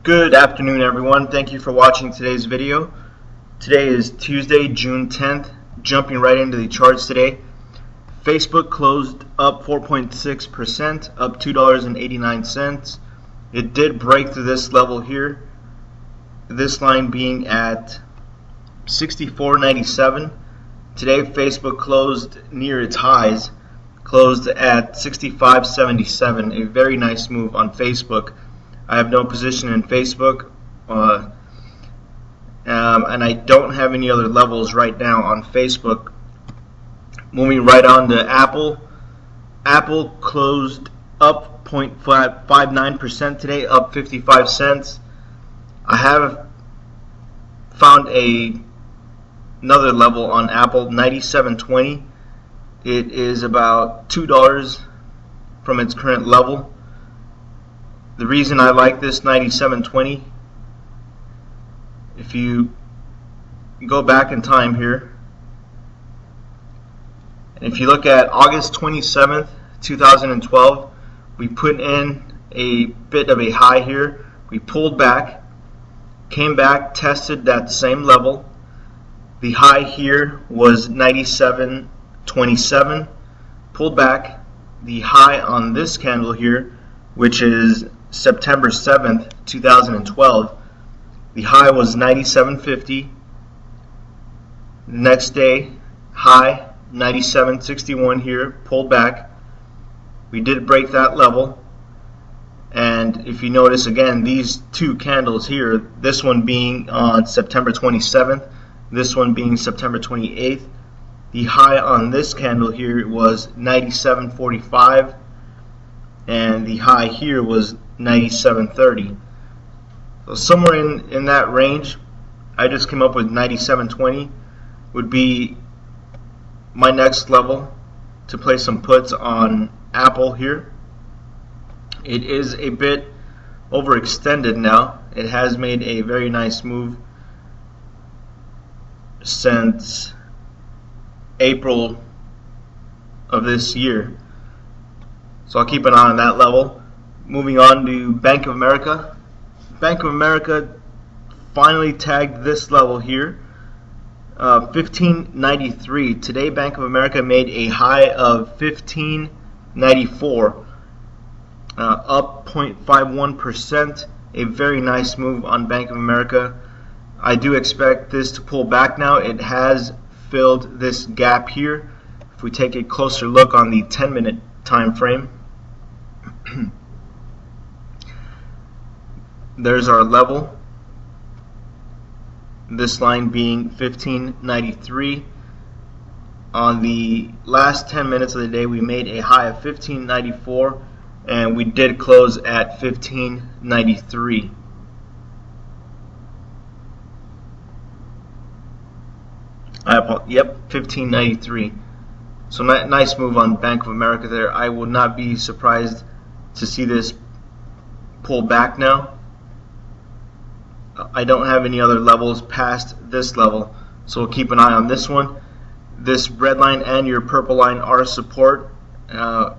Good afternoon, everyone. Thank you for watching today's video. Today is Tuesday, June 10th. Jumping right into the charts today. Facebook closed up 4.6%, up $2.89. It did break through this level here, this line being at 64.97. Today Facebook closed near its highs, closed at 65.77. A very nice move on Facebook. I have no position in Facebook, and I don't have any other levels right now on Facebook. Moving right on to Apple. Apple closed up 0.59% today, up 55 cents. I have found another level on Apple, 97.20. It is about $2 from its current level. The reason I like this 97.20, if you go back in time here, and if you look at August 27th, 2012, we put in a bit of a high here. We pulled back, came back, tested that same level. The high here was 97.27, pulled back. The high on this candle here, which is September 7th, 2012, the high was 97.50. The next day, high 97.61 here, pulled back. We did break that level, and if you notice again, these two candles here, this one being on September 27th, this one being September 28th, the high on this candle here was 97.45, and the high here was 97.30. So somewhere in that range, I just came up with 97.20 would be my next level to place some puts on Apple here. It is a bit overextended now. It has made a very nice move since April of this year. So I'll keep an eye on that level. Moving on to Bank of America. Bank of America finally tagged this level here, 15.93. Today Bank of America made a high of 15.94, up 0.51%. A very nice move on Bank of America. I do expect this to pull back now. It has filled this gap here. If we take a closer look on the 10-minute time frame, there's our level, this line being 15.93. On the last 10 minutes of the day, we made a high of 15.94, and we did close at 15.93. Yep, 15.93. So nice move on Bank of America there. I will not be surprised to see this pull back now. I don't have any other levels past this level, so we'll keep an eye on this one. This red line and your purple line are support, the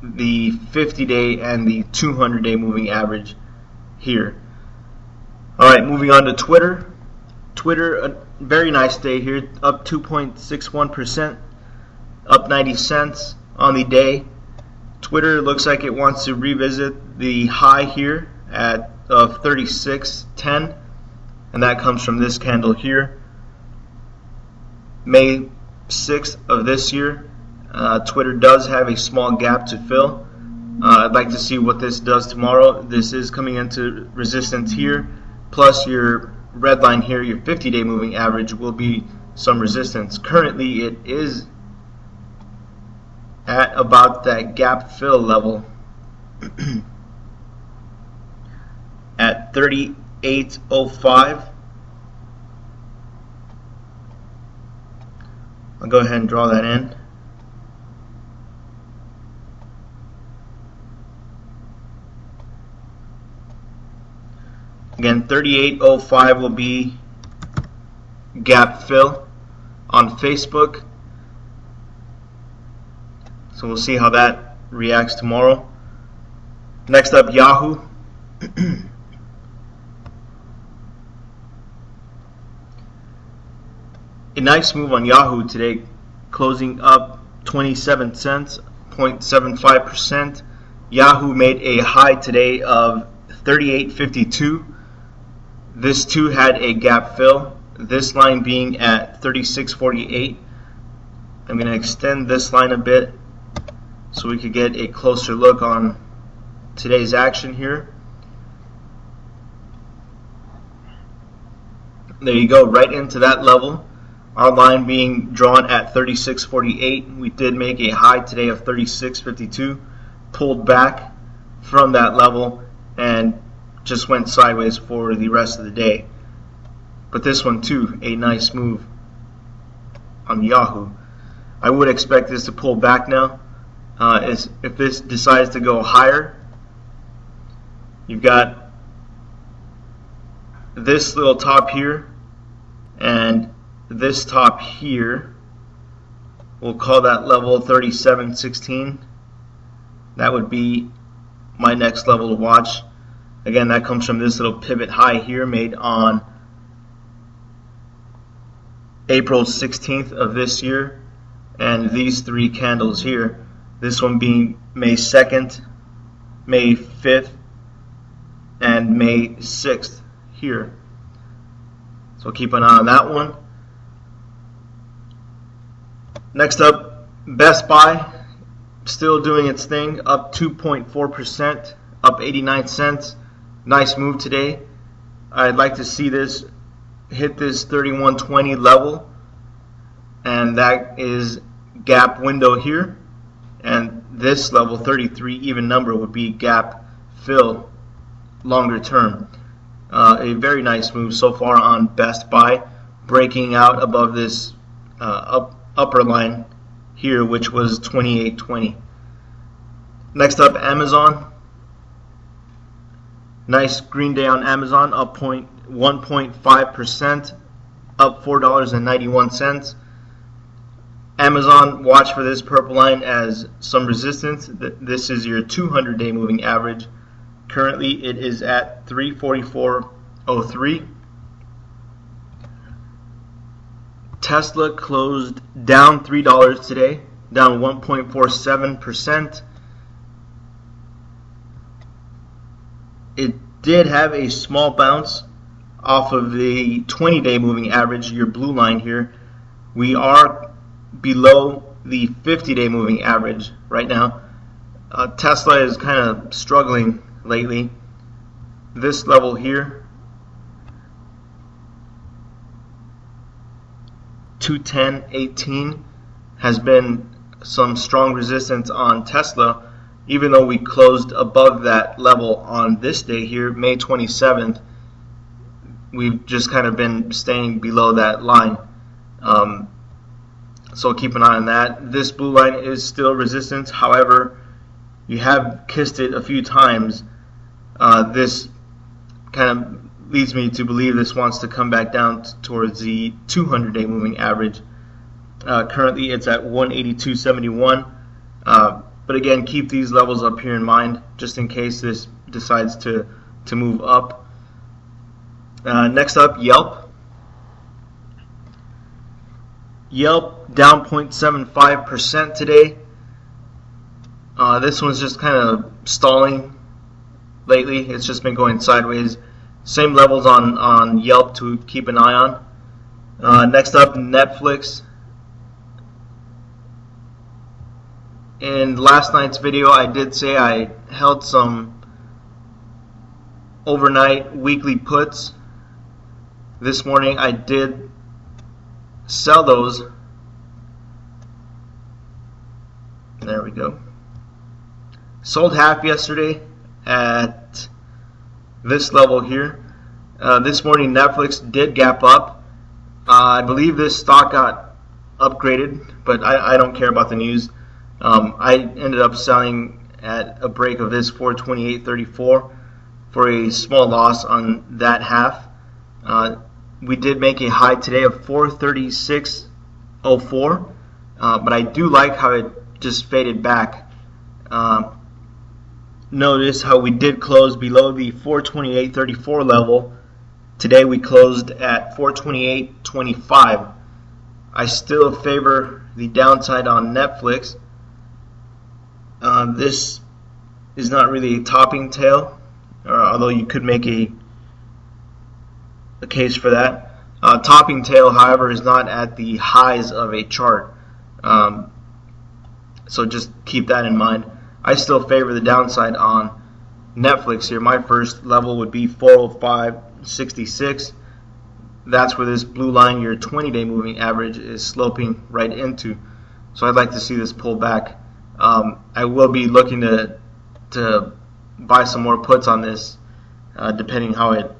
50-day and the 200-day moving average here. Alright, moving on to Twitter. Twitter, a very nice day here, up 2.61%, up 90 cents on the day. Twitter looks like it wants to revisit the high here at of 36.10, and that comes from this candle here, May 6th of this year. Twitter does have a small gap to fill. I'd like to see what this does tomorrow. This is coming into resistance here, plus your red line here, your 50-day moving average, will be some resistance. Currently it is at about that gap fill level at 38.05. I'll go ahead and draw that in. Again, 38.05 will be gap fill on Facebook. So we'll see how that reacts tomorrow. Next up, YAHOO. A nice move on YHOO today, closing up 27 cents, 0.75%. YHOO made a high today of 38.52. This too had a gap fill, this line being at 36.48. I'm going to extend this line a bit so we could get a closer look on today's action here. There you go, right into that level. Our line being drawn at 36.48. We did make a high today of 36.52, pulled back from that level and just went sideways for the rest of the day. But this one too, a nice move on YHOO. I would expect this to pull back now. If this decides to go higher, you've got this little top here and this top here. We'll call that level 37.16. That would be my next level to watch. Again, that comes from this little pivot high here made on April 16th of this year, and these three candles here, this one being May 2nd, May 5th, and May 6th here. So keep an eye on that one. Next up, Best Buy, still doing its thing, up 2.4%, up 89 cents. Nice move today. I'd like to see this hit this 31.20 level, and that is gap window here, and this level 33 even number would be gap fill longer term. A very nice move so far on Best Buy, breaking out above this upper line here, which was 28.20. Next up, Amazon. Nice green day on Amazon, up 1.5%, up $4.91. Amazon, watch for this purple line as some resistance. This is your 200-day moving average. Currently, it is at 344.03. Tesla closed down $3 today, down 1.47%. It did have a small bounce off of the 20-day moving average, your blue line here. We are below the 50-day moving average right now. Tesla is kind of struggling lately. This level here, 210.18, has been some strong resistance on Tesla, even though we closed above that level on this day here, May 27th. We've just kind of been staying below that line. So keep an eye on that. This blue line is still resistance. However, you have kissed it a few times. This kind of leads me to believe this wants to come back down towards the 200-day moving average. Currently it's at 182.71. But again, keep these levels up here in mind just in case this decides to move up. Next up, YELP. YELP down 0.75% today. This one's just kind of stalling lately. It's just been going sideways. Same levels on YELP to keep an eye on. Next up, Netflix. In last night's video, I did say I held some overnight weekly puts. This morning I did sell those. There we go. Sold half yesterday at this level here. This morning Netflix did gap up. I believe this stock got upgraded, but I don't care about the news. I ended up selling at a break of this 428.34 for a small loss on that half. We did make a high today of 436.04, but I do like how it just faded back. Notice how we did close below the 428.34 level. Today we closed at 428.25. I still favor the downside on Netflix. This is not really a topping tail, although you could make a case for that. Topping tail, however, is not at the highs of a chart, so just keep that in mind. I still favor the downside on Netflix here. My first level would be 405.66. That's where this blue line, your 20-day moving average, is sloping right into. So I'd like to see this pull back. I will be looking to buy some more puts on this, depending how it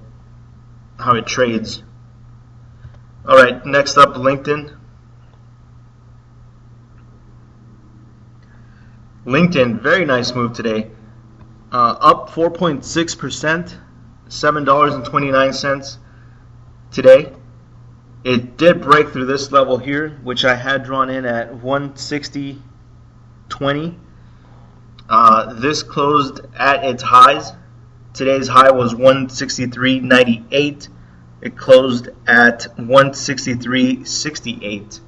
trades. All right, next up, LinkedIn. LinkedIn, very nice move today. Up 4.6%, $7.29 today. It did break through this level here, which I had drawn in at 160.20. This closed at its highs. Today's high was 163.98. It closed at 163.68.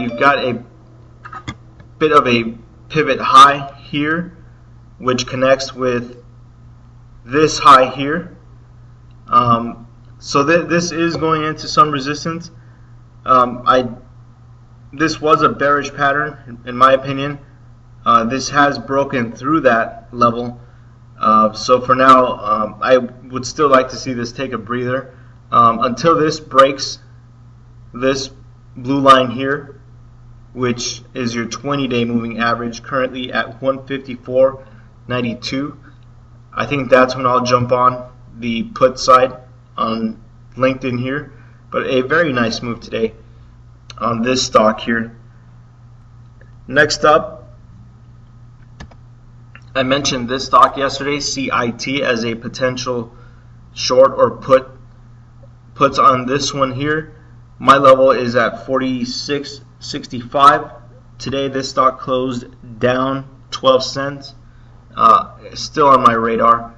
You've got a bit of a pivot high here, which connects with this high here. So this is going into some resistance. This was a bearish pattern, in my opinion. This has broken through that level. So for now, I would still like to see this take a breather until this breaks this blue line here, which is your 20-day moving average, currently at 154.92. I think that's when I'll jump on the put side on LinkedIn here. But a very nice move today on this stock here. Next up, I mentioned this stock yesterday, CIT, as a potential short or puts on this one here. My level is at 46.65. Today this stock closed down 12 cents. Still on my radar,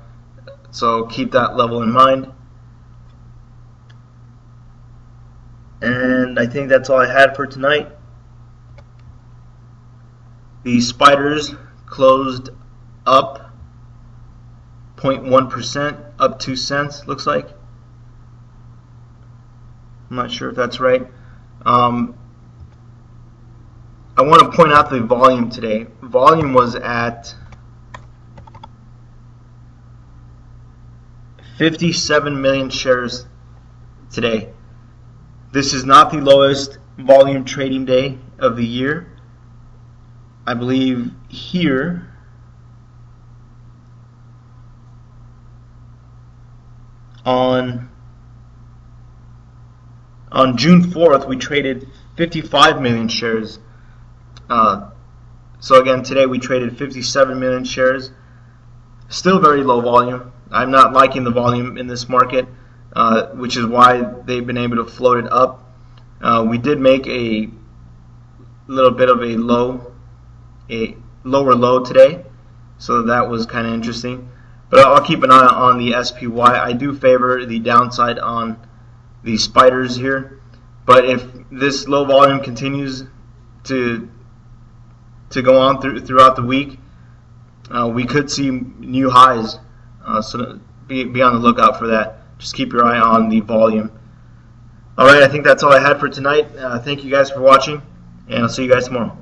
so keep that level in mind. And I think that's all I had for tonight. The spiders closed up 0.1%, up 2 cents, looks like. I'm not sure if that's right. I want to point out the volume today. Volume was at 57 million shares today. This is not the lowest volume trading day of the year. I believe here on June 4th we traded 55 million shares. So again, today we traded 57 million shares. Still very low volume. I'm not liking the volume in this market, which is why they've been able to float it up. We did make a little bit of a lower low today, so that was kind of interesting. But I'll keep an eye on the SPY. I do favor the downside on the spiders here, but if this low volume continues to go on throughout the week, we could see new highs. So be on the lookout for that. Just keep your eye on the volume. Alright, I think that's all I had for tonight. Thank you guys for watching, and I'll see you guys tomorrow.